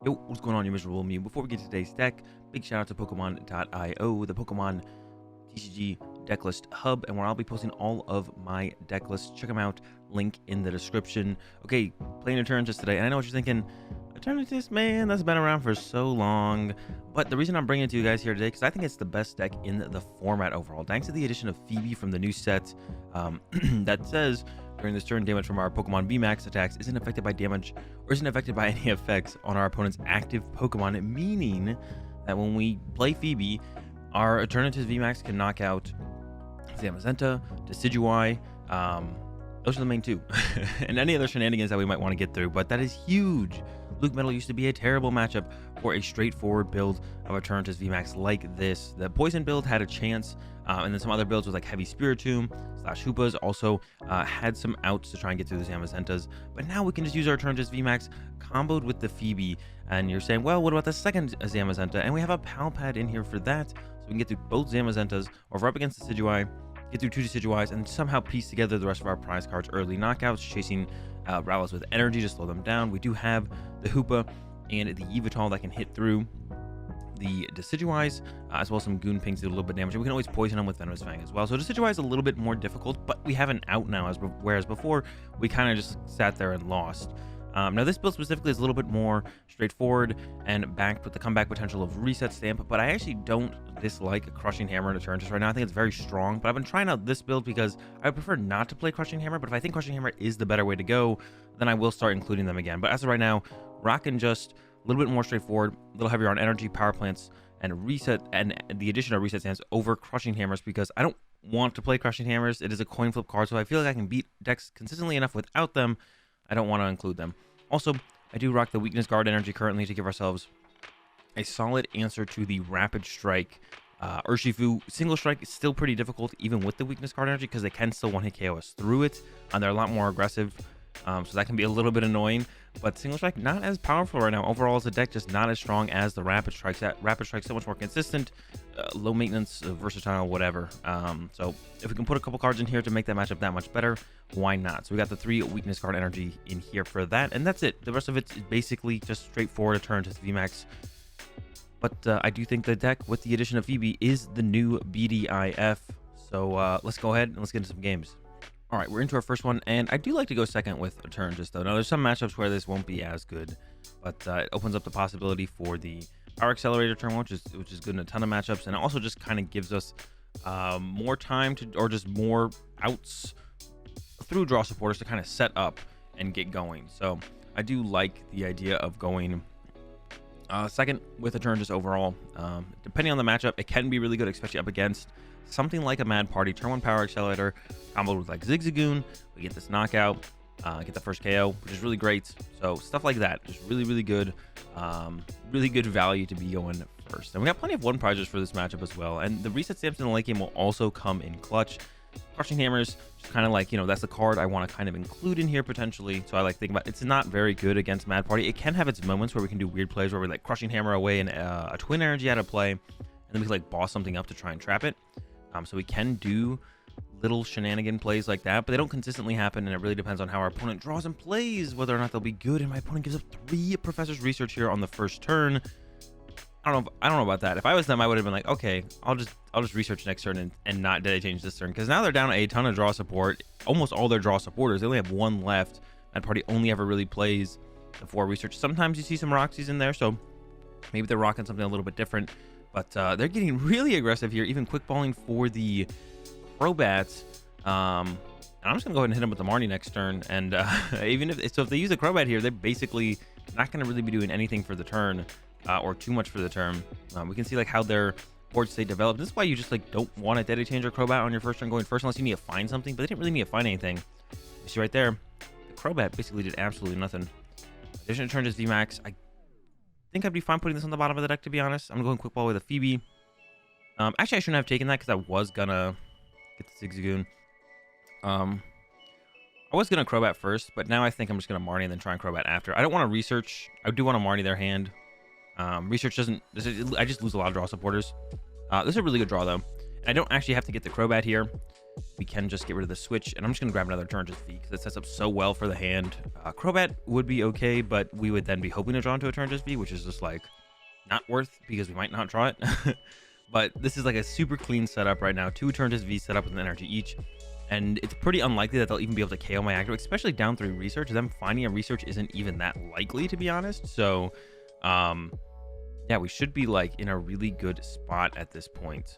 Yo, what's going on, you miserable Mew? Before we get to today's deck, big shout out to Pokemon.io, the Pokemon TCG decklist hub, and where I'll be posting all of my deck lists. Check them out, link in the description. Okay, playing Eternatus today, and I know what you're thinking, Eternatus, man, that's been around for so long. But the reason I'm bringing it to you guys here today, because I think it's the best deck in the format overall, thanks to the addition of Phoebe from the new set that says, during this turn, damage from our Pokemon VMAX attacks isn't affected by damage or isn't affected by any effects on our opponent's active Pokemon, meaning that when we play Phoebe, our Eternatus VMAX can knock out Zamazenta, Decidueye, those are the main two, and any other shenanigans that we might want to get through, but that is huge. Luke Metal used to be a terrible matchup for a straightforward build of Eternatus VMAX like this. The Poison build had a chance, and then some other builds with like Heavy Spiritomb / Hoopas also had some outs to try and get through the Zamazentas. But now we can just use our Eternatus VMAX comboed with the Phoebe. And you're saying, well, what about the second Zamazenta? And we have a Palpad in here for that, so we can get through both Zamazentas, or if we're up against the Decidueye, get through 2 Decidueyes, and somehow piece together the rest of our prize cards early knockouts, chasing Rowlets with energy to slow them down. We do have the Hoopa and the Yveltal that can hit through the Decidueyes, as well as some Goon Pings do a little bit of damage. And we can always poison them with Venomous Fang as well. So Decidueye is a little bit more difficult, but we have an out now, whereas before we kind of just sat there and lost. Now this build specifically is a little bit more straightforward and backed with the comeback potential of Reset Stamp, but I actually don't dislike Crushing Hammer to Eternatus right now. I think it's very strong, but I've been trying out this build because I would prefer not to play Crushing Hammer, but if I think Crushing Hammer is the better way to go, then I will start including them again. But as of right now, rocking just a little bit more straightforward, a little heavier on energy, power plants, and reset, and the addition of Reset Stamps over Crushing Hammers, because I don't want to play Crushing Hammers. It is a coin flip card, so I feel like I can beat decks consistently enough without them. I don't want to include them. Also, I do rock the Weakness Guard energy currently to give ourselves a solid answer to the Rapid Strike. Urshifu single strike is still pretty difficult even with the Weakness Guard energy, because they can still one-hit KO us through it, and they're a lot more aggressive, so that can be a little bit annoying. But single strike not as powerful right now. Overall as a deck, just not as strong as the Rapid Strikes. That Rapid Strike's so much more consistent, low maintenance, versatile, whatever. So if we can put a couple cards in here to make that matchup that much better, why not? So we got the 3 Weakness Guard energy in here for that, and that's it. The rest of it is basically just straightforward Eternatus VMAX. But I do think the deck with the addition of Phoebe is the new BDIF. So let's go ahead and let's get into some games. All right, we're into our first one, and I do like to go second with Eternatus though. Now there's some matchups where this won't be as good, but it opens up the possibility for the Power Accelerator turn, which is good in a ton of matchups, and it also just kind of gives us more time to, or just more outs through draw supporters to kind of set up and get going. So I do like the idea of going second with Eternatus overall. Depending on the matchup, it can be really good, especially up against something like a Mad Party. Turn 1 Power Accelerator comboed with like Zigzagoon, we get this knockout, get the first KO, which is really great. So stuff like that, just really good value to be going first. And we got plenty of 1 prizes for this matchup as well, and the Reset Stamps in the late game will also come in clutch. Crushing Hammers, just kind of like, you know, that's the card I want to kind of include in here potentially. So I like thinking about, it's not very good against Mad Party. It can have its moments where we can do weird plays where we like Crushing Hammer away and a Twin Energy out of play, and then we can like boss something up to try and trap it. So we can do little shenanigan plays like that, but they don't consistently happen, and it really depends on how our opponent draws and plays whether or not they'll be good. And my opponent gives up 3 Professor's Research here on the first turn. I don't know about that. If I was them, I would have been like, okay, I'll just research next turn and not did I change this turn, because now they're down a ton of draw support. Almost all their draw supporters, they only have 1 left. That party only ever really plays the 4 research. Sometimes you see some Roxys in there, so maybe they're rocking something a little bit different. But they're getting really aggressive here, even quick balling for the Crobats. And I'm just gonna go ahead and hit them with the Marnie next turn. And even if they use the Crobat here, they're basically not gonna really be doing anything for the turn, or too much for the turn. We can see like how their board state developed. This is why you just like don't want to Deadly Change or Crobat on your first turn going first, unless you need to find something. But they didn't really need to find anything. You see right there, the Crobat basically did absolutely nothing. Addition to Eternatus VMAX, I think I'd be fine putting this on the bottom of the deck, to be honest. I'm going quick ball with a Phoebe. Actually, I shouldn't have taken that because I was gonna get the Zigzagoon. I was gonna Crobat first, but now I think I'm just gonna Marnie and then try and Crobat after. I don't want to research. I do want to Marnie their hand. Research doesn't. I just lose a lot of draw supporters. This is a really good draw though. I don't actually have to get the Crobat here. we can just get rid of the switch, and I'm just gonna grab another Eternatus V because it sets up so well for the hand. Crobat would be okay, but we would then be hoping to draw into Eternatus V, which is just like not worth because we might not draw it. But this is like a super clean setup right now. 2 Eternatus V set up with an energy each, and it's pretty unlikely that they'll even be able to KO my active, especially down 3 research. Them finding a research isn't even that likely, to be honest. So yeah, we should be like in a really good spot at this point.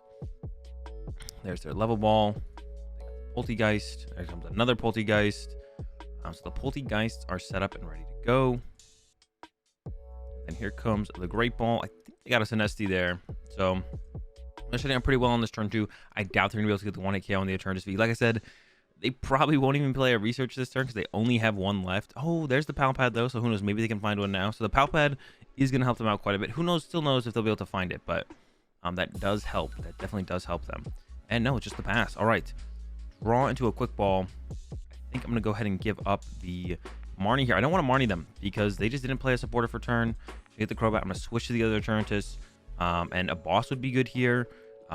There's their level ball. Poltegeist. There comes another Poltegeist. So the Poltegeists are set up and ready to go. And here comes the Great Ball. I think they got us an SD there. So they're shutting out pretty well on this turn too. I doubt they're gonna be able to get the 1-hit KO on the Eternatus V. Like I said, they probably won't even play a research this turn because they only have 1 left. Oh, there's the Palpad though, so who knows? Maybe they can find one now. So the Palpad is gonna help them out quite a bit. Who knows? Still knows if they'll be able to find it, but that does help. That definitely does help them. And no, it's just the pass. All right, draw into a quick ball. I think I'm gonna go ahead and give up the Marnie here. I don't want to Marnie them because they just didn't play a supporter for turn. To get the Crobat, I'm gonna switch to the other Eternatus, and a boss would be good here.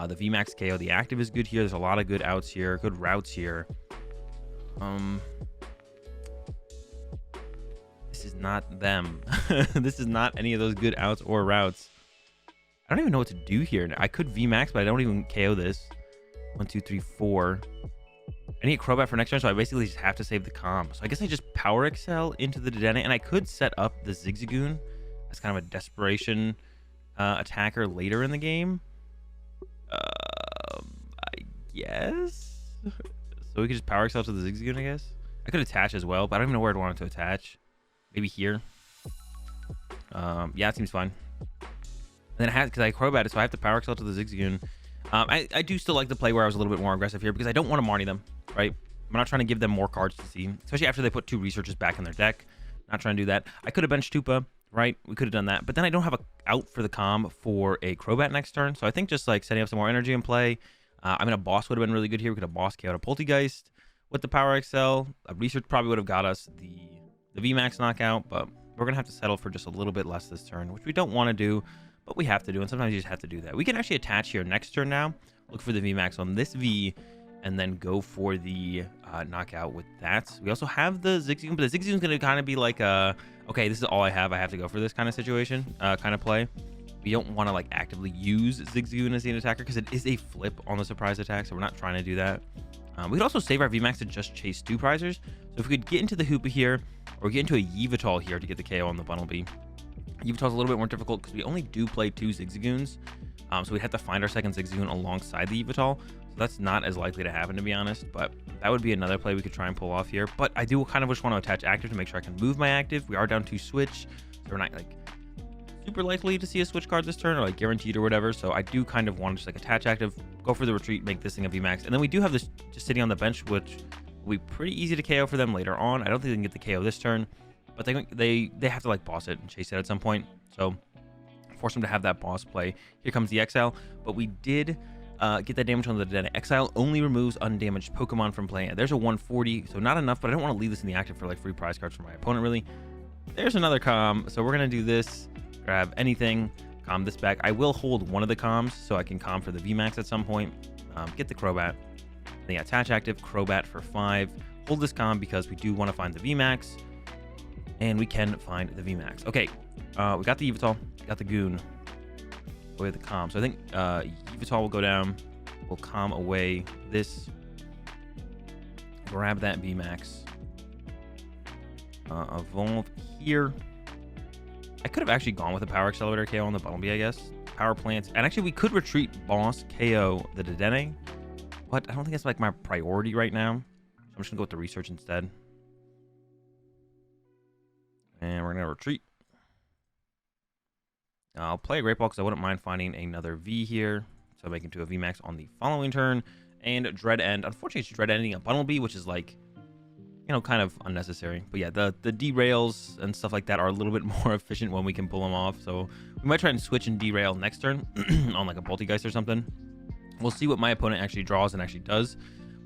The VMAX KO, the active is good here. There's a lot of good outs here, good routes here. This is not them. This is not any of those good outs or routes. I don't even know what to do here. I could VMAX, but I don't even KO this. 1, 2, 3, 4. I need a Crobat for next turn, so I basically just have to save the Calm. So I guess I just Power Excel into the Dedenne, and I could set up the Zigzagoon as kind of a desperation attacker later in the game. I guess. So we could just Power Excel to the Zigzagoon, I guess. I could attach as well, but I don't even know where I'd want it to attach. Maybe here. Yeah, it seems fine. And then I have, because I Crobat it, so I have to Power Excel to the Zigzagoon. I do still like the play where I was a little bit more aggressive here because I don't want to Marnie them, right? I'm not trying to give them more cards to see, especially after they put 2 researches back in their deck. Not trying to do that. I could have benched Tupa, right? We could have done that, but then I don't have a out for the Calm for a Crobat next turn. So I think just like setting up some more energy in play. I mean, a boss would have been really good here. We could have boss KO'd a Poltegeist with the Power Excel. A research probably would have got us the VMAX knockout, but we're gonna have to settle for just a little bit less this turn, which we don't want to do. But we have to do, and sometimes you just have to do that. We can actually attach here next turn now, look for the VMAX on this V, and then go for the knockout with that. We also have the Zigzagoon, but the Zigzagoon's going to kind of be like a, okay, this is all I have to go for this kind of situation, kind of play. We don't want to like actively use Zigzagoon as the attacker because it is a flip on the surprise attack, so we're not trying to do that. We could also save our VMAX to just chase 2 prizers. So if we could get into the Hoopa here, or get into a Yveltal here to get the KO on the Bunnelby. Yveltal's a little bit more difficult because we only do play 2 Zigzagoons. So we'd have to find our second Zigzagoon alongside the Yveltal. So that's not as likely to happen, to be honest. But that would be another play we could try and pull off here. But I do kind of just want to attach active to make sure I can move my active. We are down 2 switch. So we're not like super likely to see a switch card this turn or like guaranteed or whatever. So I do kind of want to just like attach active, go for the retreat, make this thing a VMAX. And then we do have this just sitting on the bench, which will be pretty easy to KO for them later on. I don't think they can get the KO this turn. But they have to like boss it and chase it at some point. So force them to have that boss play. Here comes the Exile. But we did get that damage on the Dedenne. Exile only removes undamaged Pokemon from playing it. There's a 140, so not enough, but I don't want to leave this in the active for like free prize cards for my opponent, really. There's another Calm. So we're going to do this. Grab anything. Calm this back. I will hold one of the Calms so I can Calm for the VMAX at some point. Get the Crobat. Then attach active. Crobat for 5. Hold this Calm because we do want to find the VMAX. And we can find the VMAX. Okay, we got the Yveltal, got the Goon, away the Calm. So I think Yveltal will go down. We'll Calm away this. Grab that VMAX. Evolve here. I could have actually gone with a Power Accelerator KO on the Bunnelby, I guess. Power Plants. And actually, we could retreat boss KO the Dedenne. But I don't think that's like my priority right now. So I'm just going to go with the Research instead. And we're going to retreat. I'll play a Great Ball because I wouldn't mind finding another V here. So make it to a VMAX on the following turn. And Dread End. Unfortunately, it's Dread Ending a Bunnelby, which is like, you know, kind of unnecessary. But yeah, the derails and stuff like that are a little bit more efficient when we can pull them off. So we might try and switch and derail next turn on like a Poltegeist or something. We'll see what my opponent actually draws and actually does.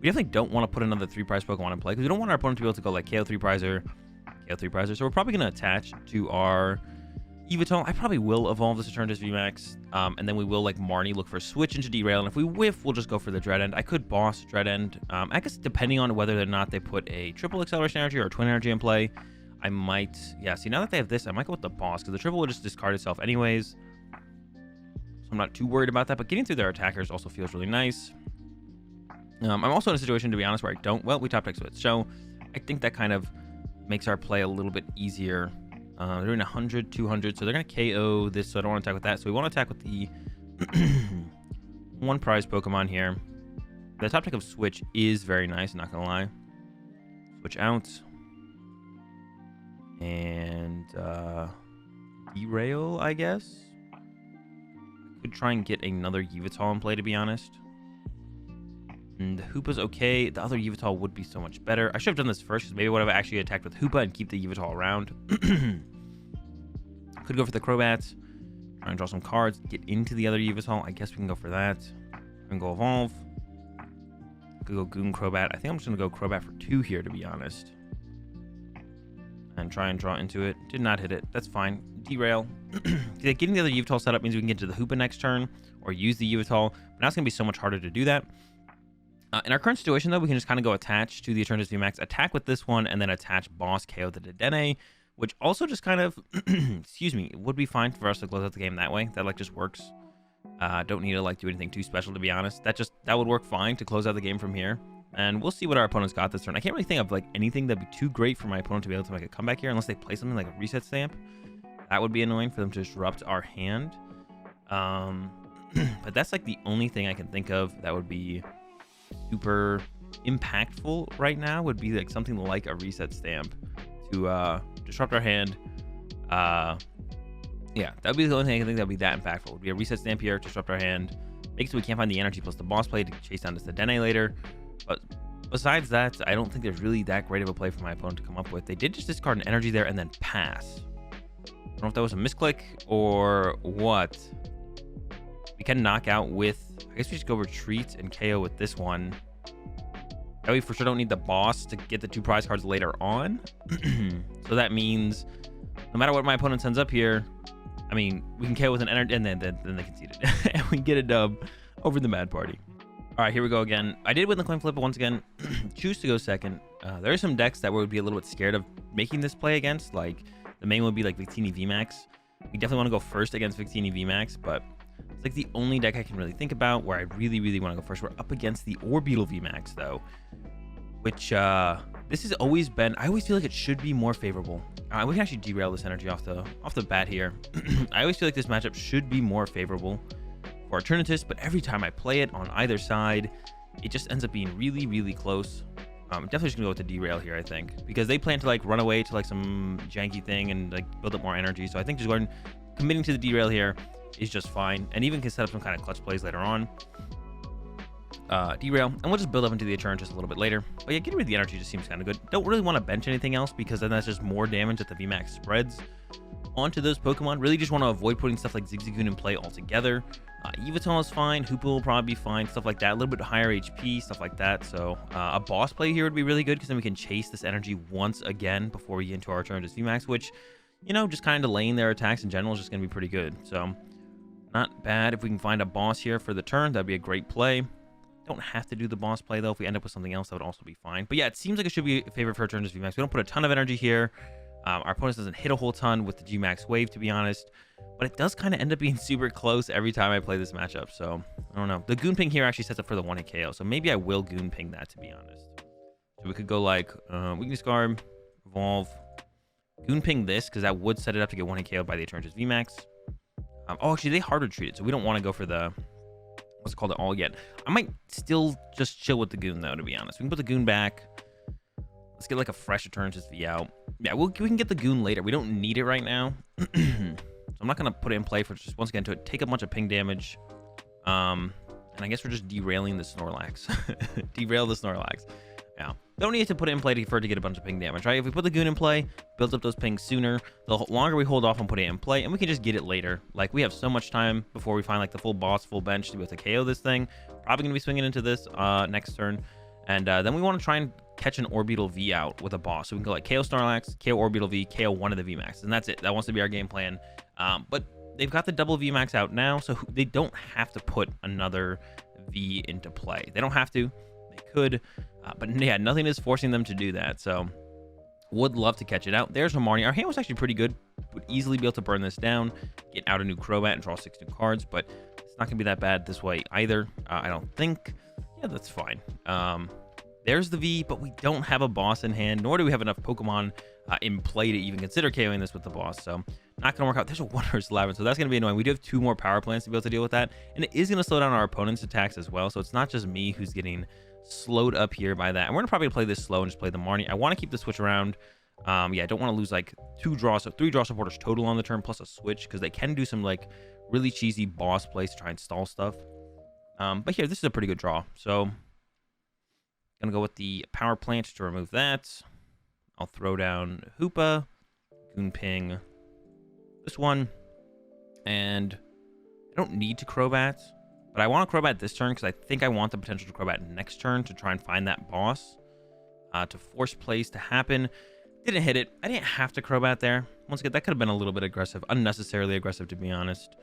We definitely don't want to put another 3-prize Pokemon in play because we don't want our opponent to be able to go like KO 3-prizer, KO 3-prizer. So we're probably going to attach to our Evital, I probably will evolve this Eternatus VMAX, and then we will, like Marnie, look for a switch into Derail, and if we whiff, we'll just go for the Dread End. I could boss Dread End. I guess depending on whether or not they put a triple acceleration energy or a twin energy in play, I might, yeah, see, now that they have this, I might go with the boss, because the triple will just discard itself anyways, so I'm not too worried about that, but getting through their attackers also feels really nice. I'm also in a situation, to be honest, where I don't, well, we top deck switch, so I think that kind of makes our play a little bit easier. They're doing 100, 200, so they're going to KO this, so I don't want to attack with that. So we want to attack with the one prize Pokemon here. The top deck of Switch is very nice, not going to lie. Switch out. And Derail, I guess. Could try and get another Yveltal in play, to be honest. And the Hoopa's okay. The other Yveltal would be so much better. I should have done this first, because maybe I would have actually attacked with Hoopa and keep the Yveltal around. Could go for the Crobats. Try and draw some cards. Get into the other Yveltal. I guess we can go for that. We can go Evolve. Could go Goon Crobat. I think I'm just going to go Crobat for 2 here, to be honest. And try and draw into it. Did not hit it. That's fine. Derail. Getting the other Yveltal set up means we can get to the Hoopa next turn. Or use the Yveltal. But now it's going to be so much harder to do that. In our current situation, though, we can just kind of go attach to the Eternatus VMAX, attack with this one, and then attach Boss KO the Dedenne, which also just kind of, excuse me, would be fine for us to close out the game that way. That, like, just works. Don't need to, like, do anything too special, to be honest. That would work fine to close out the game from here. And we'll see what our opponent's got this turn. I can't really think of, like, anything that'd be too great for my opponent to be able to make a comeback here, unless they play something like a reset stamp. That would be annoying for them to disrupt our hand. But that's, like, the only thing I can think of that would be super impactful right now, would be like something like a reset stamp to disrupt our hand. Yeah, that would be the only thing I can think that would be that impactful. Would be a reset stamp here, disrupt our hand, make so we can't find the energy plus the boss play to chase down this Dedenne later. But besides that, I don't think there's really that great of a play for my opponent to come up with. They did just discard an energy there and then pass. I don't know if that was a misclick or what. We can knock out with, I guess we just go retreat and KO with this one. That way we for sure don't need the boss to get the 2 prize cards later on. So that means no matter what my opponent sends up here, I mean, we can KO with an energy, and then they conceded. And we get a dub over the Mad Party. All right, here we go again. I did win the coin flip, but once again, choose to go second. There are some decks that we would be a little bit scared of making this play against. Like, the main would be like Victini VMAX. We definitely want to go first against Victini VMAX, but it's like the only deck I can really think about where I really, really want to go first. We're up against the Orbeetle VMAX, though, which this has always been, I always feel like it should be more favorable. We can actually derail this energy off the bat here. I always feel like this matchup should be more favorable for Eternatus, but every time I play it on either side, it just ends up being really, really close. Definitely just gonna go with the derail here, I think, because they plan to like run away to like some janky thing and like build up more energy. So I think just going committing to the derail here is just fine, and even can set up some kind of clutch plays later on. Derail, and we'll just build up into the Eternatus a little bit later. But yeah, getting rid of the energy just seems kind of good. Don't really want to bench anything else, because then that's just more damage that the VMAX spreads onto those Pokemon. Really just want to avoid putting stuff like Zigzagoon in play altogether. Yveltal is fine, Hoopa will probably be fine, stuff like that, a little bit higher HP, stuff like that. So a boss play here would be really good, because then we can chase this energy once again before we get into our Eternatus VMAX, which, you know, just kind of delaying their attacks in general is just going to be pretty good. So not bad. If we can find a boss here for the turn, that'd be a great play. Don't have to do the boss play, though. If we end up with something else, that would also be fine. But yeah, it seems like it should be a favorite for Eternatus VMAX. We don't put a ton of energy here. Our opponent doesn't hit a whole ton with the G-Max wave, to be honest. But it does kind of end up being super close every time I play this matchup. So, I don't know. The Goon Ping here actually sets up for the 1-hit KO. So maybe I will Goon Ping that, to be honest. So we could go like, Weakness Guard, Evolve, Goon Ping this, because that would set it up to get 1-hit KO'd by the Eternatus VMAX. Oh, actually, they hard retreated, so we don't want to go for the, what's it called, all yet. I might still just chill with the Goon, though, to be honest. We can put the Goon back. Let's get like a fresh Eternatus V out. Yeah, we can get the Goon later. We don't need it right now. So I'm not going to put it in play for just, once again, to take a bunch of ping damage. And I guess we're just derailing the Snorlax. Derail the Snorlax. Yeah. Don't need to put it in play for it to get a bunch of ping damage, right? If we put the Goon in play, build up those pings sooner, the longer we hold off on putting it in play, and we can just get it later. Like, we have so much time before we find like the full boss, full bench to be able to KO this thing. Probably going to be swinging into this next turn. And then we want to try and catch an Orbeetle V out with a boss. So we can go like KO Snorlax, KO Orbeetle V, KO one of the VMAX, and that's it. That wants to be our game plan. But they've got the double VMAX out now, so they don't have to put another V into play. They don't have to. They could, but yeah, nothing is forcing them to do that. So would love to catch it out. There's Marnie. Our hand was actually pretty good. Would easily be able to burn this down, get out a new Crobat, and draw 6 new cards, but it's not going to be that bad this way either, I don't think. Yeah, that's fine. There's the V, but we don't have a boss in hand, nor do we have enough Pokemon in play to even consider KOing this with the boss, so not going to work out. There's a Wondrous Labyrinth, so that's going to be annoying. We do have 2 more power plants to be able to deal with that, and it is going to slow down our opponent's attacks as well, so it's not just me who's getting slowed up here by that. And we're going to probably play this slow and just play the Marnie. I want to keep the switch around. Yeah, I don't want to lose like 2 draws, so 3 draw supporters total on the turn plus a switch, because they can do some like really cheesy boss plays to try and stall stuff. But here, this is a pretty good draw, so gonna go with the power plant to remove that. I'll throw down Hoopa, Goonping, this one, and I don't need to Crobat, but I want to Crobat this turn because I think I want the potential to Crobat next turn to try and find that boss to force plays to happen. Didn't hit it. I didn't have to Crobat there. Once again, that could have been a little bit aggressive, unnecessarily aggressive, to be honest.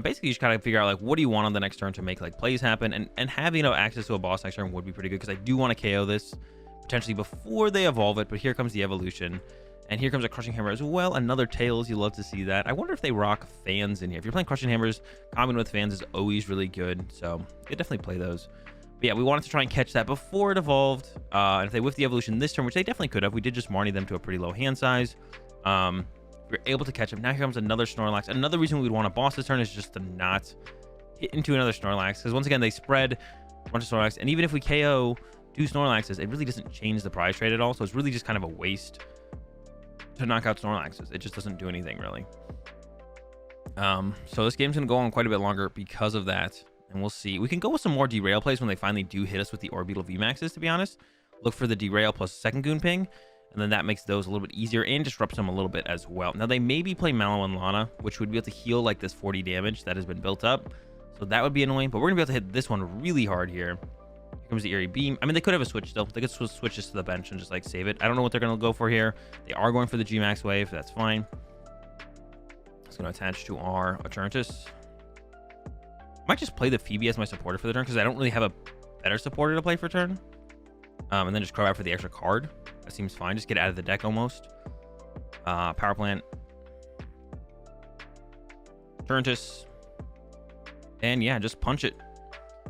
Basically, you just gotta figure out like what do you want on the next turn to make like plays happen, and having access to a boss next turn would be pretty good, because I do want to KO this potentially before they evolve it. But here comes the evolution, and here comes a Crushing Hammer as well. Another Tails. You love to see that. I wonder if they rock fans in here. If you're playing Crushing Hammers, combining with fans is always really good, so you could definitely play those. But yeah, we wanted to try and catch that before it evolved. And if they whiffed the evolution this turn, which they definitely could have, we did just Marnie them to a pretty low hand size. We were able to catch him. Now here comes another Snorlax. Another reason we would want to boss this turn is just to not hit into another Snorlax, because once again, they spread a bunch of Snorlax, and even if we KO 2 Snorlaxes, it really doesn't change the prize trade at all, so it's really just kind of a waste to knock out Snorlaxes. It just doesn't do anything, really. So this game's going to go on quite a bit longer because of that. And we'll see. We can go with some more derail plays when they finally do hit us with the Orbeetle VMAXs, to be honest. Look for the derail plus second Goonping, and then that makes those a little bit easier and disrupts them a little bit as well. Now, they maybe play Mallow and Lana, which would be able to heal like this 40 damage that has been built up. So that would be annoying, but we're going to be able to hit this one really hard here. Here comes the Eerie Beam. I mean, they could have a switch still. They could switch this to the bench and just like save it. I don't know what they're going to go for here. They are going for the G-Max wave. That's fine. It's going to attach to our Eternatus. Might just play the Phoebe as my supporter for the turn, because I don't really have a better supporter to play for turn. And then just Crow out for the extra card. That seems fine. Just get it out of the deck almost. Power plant. Eternatus. And yeah, just punch it.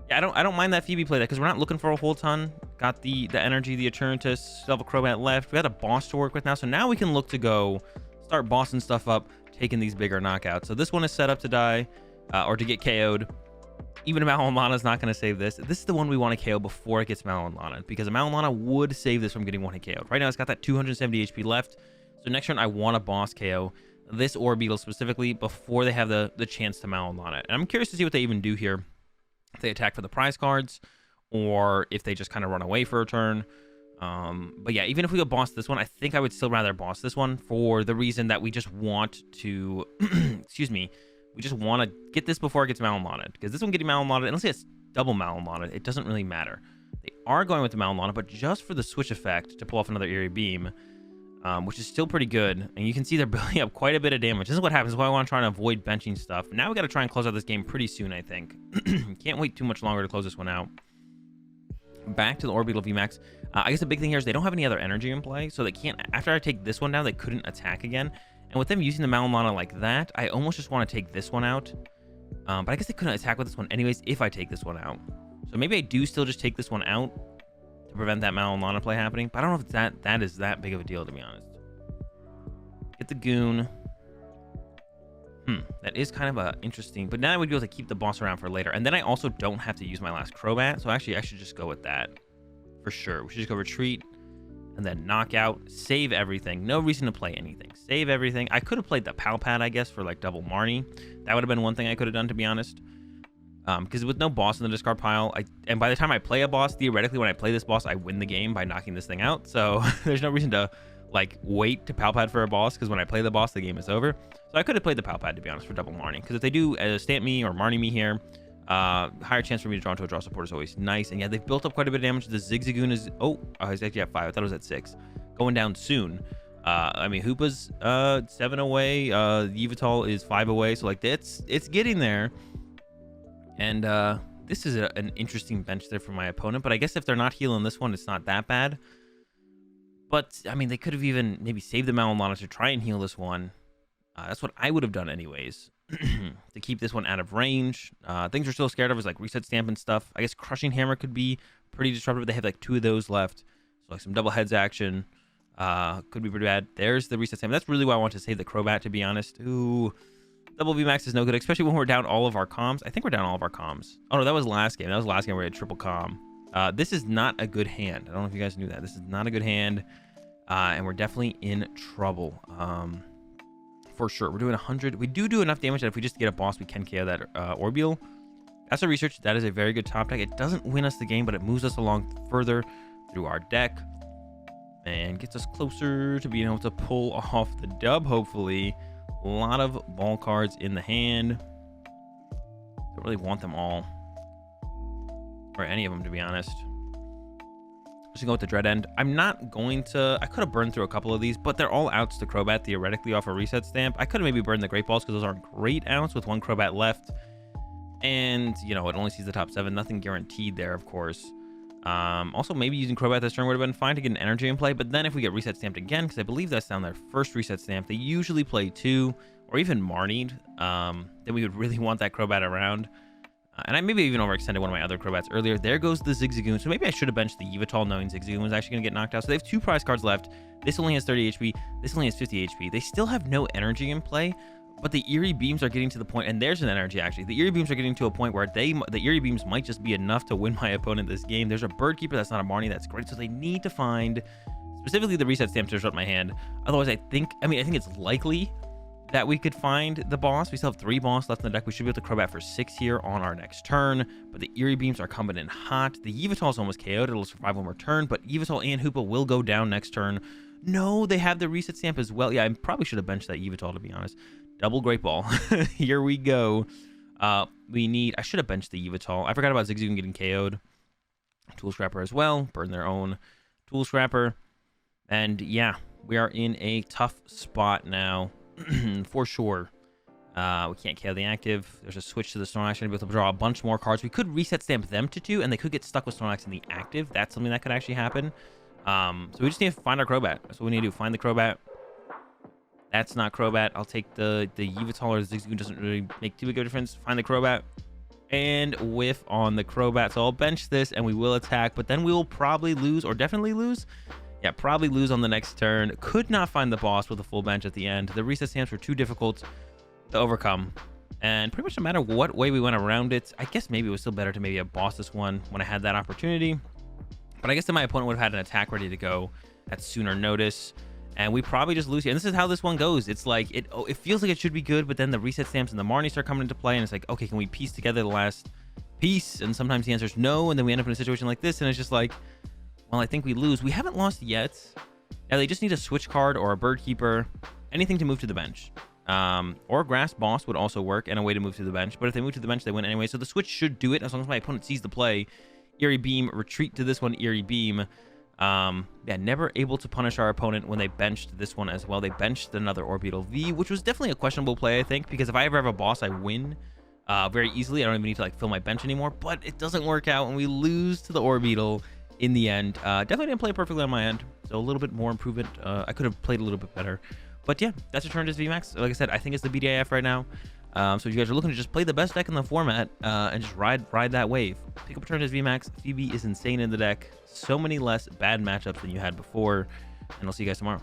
Yeah, I don't mind that Phoebe play that, because we're not looking for a whole ton. Got the energy, the Eternatus, still have a Crobat left. We got a boss to work with now, so now we can look to go start bossing stuff up, taking these bigger knockouts. So this one is set up to die, or to get KO'd. Even Mallow and Lana is not going to save this. This is the one we want to KO before it gets Mallow and Lana, because a Mallow and Lana would save this from getting one hit KO'd. Right now, it's got that 270 HP left. So next turn, I want to boss KO this Orbeetle specifically before they have the chance to Mallow and Lana. And I'm curious to see what they even do here. If they attack for the prize cards, or if they just kind of run away for a turn. But yeah, even if we go boss this one, I think I would still rather boss this one, for the reason that we just want to, excuse me, we just want to get this before it gets Mallow and Lana, because this one getting Mallow and Lana, unless it's double Mallow and Lana, it doesn't really matter. They are going with the Mallow and Lana, but just for the switch effect to pull off another Eerie Beam, which is still pretty good. And you can see they're building up quite a bit of damage. This is what happens. This is why I want to try and avoid benching stuff. Now we got to try and close out this game pretty soon, I think. Can't wait too much longer to close this one out. Back to the Orbeetle VMAX. I guess the big thing here is they don't have any other energy in play, so they can't. After I take this one down, they couldn't attack again. And with them using the Mallow and Lana like that, I almost just want to take this one out. But I guess they couldn't attack with this one anyways if I take this one out. So maybe I do still just take this one out to prevent that Mallow and Lana play happening. But I don't know if that is that big of a deal, to be honest. Get the Goon. That is kind of interesting. But now I would be able to keep the boss around for later. And then I also don't have to use my last Crobat. So actually, I should just go with that for sure. We should just go Retreat and then Knockout. Save everything. No reason to play anything. Save everything. I could have played the Palpad, I guess, for like double Marnie. That would have been one thing I could have done, to be honest. Because with no boss in the discard pile, and by the time I play a boss, theoretically, when I play this boss, I win the game by knocking this thing out. So there's no reason to like wait to Palpad for a boss, because when I play the boss, the game is over. So I could have played the Palpad, to be honest, for double Marnie, because if they do stamp me or Marnie me here, Higher chance for me to draw into a draw support is always nice. And yeah, they've built up quite a bit of damage. The Zigzagoon is he's actually at 5. I thought it was at 6. Going down soon. I mean, Hoopa's 7 away. Yveltal is 5 away. So like it's getting there. And this is an interesting bench there for my opponent. But I guess if they're not healing this one, it's not that bad. But I mean, they could have even maybe saved the Malolana to try and heal this one. That's what I would have done anyways. To keep this one out of range. Things we're still scared of is like reset stamp and stuff. I guess crushing hammer could be pretty disruptive. They have like 2 of those left. So like some double heads action. Could be pretty bad. There's the reset stamp. That's really why I want to save the Crobat, to be honest. Ooh. Double VMAX is no good, especially when we're down all of our comms. I think we're down all of our comms. Oh no, that was last game. That was last game where we had triple comm. This is not a good hand. I don't know if you guys knew that. This is not a good hand. And we're definitely in trouble. For sure. We're doing 100. We do enough damage that if we just get a boss, we can KO that Orbeetle. That's a research. That is a very good top deck. It doesn't win us the game, but it moves us along further through our deck and gets us closer to being able to pull off the dub, hopefully. A lot of ball cards in the hand. Don't really want them all. Or any of them, to be honest. Just go with the Dread End. I'm not going to... I could have burned through a couple of these, but they're all outs to Crobat, theoretically, off a reset stamp. I could have maybe burned the Great Balls, because those aren't great outs with 1 Crobat left. And, you know, it only sees the top 7. Nothing guaranteed there, of course. Also, maybe using Crobat this turn would have been fine to get an energy in play, but then if we get reset stamped again, because I believe that's down their first reset stamp, they usually play 2, or even Marnied, then we would really want that Crobat around. And I maybe even overextended one of my other Crobats earlier. There goes the Zigzagoon. So maybe I should have benched the Yveltal, knowing Zigzagoon was actually going to get knocked out. So they have 2 prize cards left. This only has 30 HP. This only has 50 HP. They still have no energy in play, but the Eerie Beams are getting to the point, and there's an energy actually. The Eerie Beams are getting to a point where the Eerie Beams might just be enough to win my opponent this game. There's a Bird Keeper that's not a Marnie. That's great. So they need to find specifically the reset stamp to disrupt my hand. Otherwise, I think it's likely that we could find the boss. We still have 3 boss left in the deck. We should be able to Crobat for 6 here on our next turn, but the Eerie Beams are coming in hot. The Yveltal is almost KO'd. It'll survive one more turn, but Yveltal and Hoopa will go down next turn. No, they have the reset stamp as well. Yeah, I probably should have benched that Yveltal, to be honest. Double Great Ball. Here we go. I should have benched the Yveltal. I forgot about Zigzagoon getting KO'd. Tool Scrapper as well. Burn their own Tool Scrapper. And yeah, we are in a tough spot now. For sure. We can't KO the active. There's a switch to the Snorlax. We're able to draw a bunch more cards. We could reset stamp them to 2, and they could get stuck with Snorlax in the active. That's something that could actually happen. So we just need to find our Crobat. That's what we need to do. Find the Crobat. That's not Crobat. I'll take the Yveltal or the Zigzagoon. Doesn't really make too big of a difference. Find the Crobat. And whiff on the Crobat. So I'll bench this, and we will attack. But then we will probably lose, or definitely lose. Yeah, probably lose on the next turn. Could not find the boss with a full bench at the end. The reset stamps were too difficult to overcome. And pretty much no matter what way we went around it, I guess maybe it was still better to maybe have bossed this one when I had that opportunity. But I guess then my opponent would have had an attack ready to go at sooner notice. And we probably just lose here. And this is how this one goes. It's like, it feels like it should be good, but then the reset stamps and the Marnie start coming into play. And it's like, okay, can we piece together the last piece? And sometimes the answer is no. And then we end up in a situation like this. And it's just like, well, I think we lose. We haven't lost yet. Now, they just need a switch card or a Bird Keeper. Anything to move to the bench. Or Grass Boss would also work and a way to move to the bench. But if they move to the bench, they win anyway. So the switch should do it as long as my opponent sees the play. Eerie Beam, retreat to this one, Eerie Beam. Yeah, never able to punish our opponent when they benched this one as well. They benched another Orbeetle V, which was definitely a questionable play, I think. Because if I ever have a boss, I win very easily. I don't even need to like fill my bench anymore. But it doesn't work out and we lose to the Orbeetle. In the end, definitely didn't play perfectly on my end, so a little bit more improvement. I could have played a little bit better, but yeah, that's Eternatus VMAX. Like I said, I think it's the BDIF right now. So if you guys are looking to just play the best deck in the format and just ride that wave, pick up Eternatus VMAX. Phoebe is insane in the deck. So many less bad matchups than you had before, and I'll see you guys tomorrow.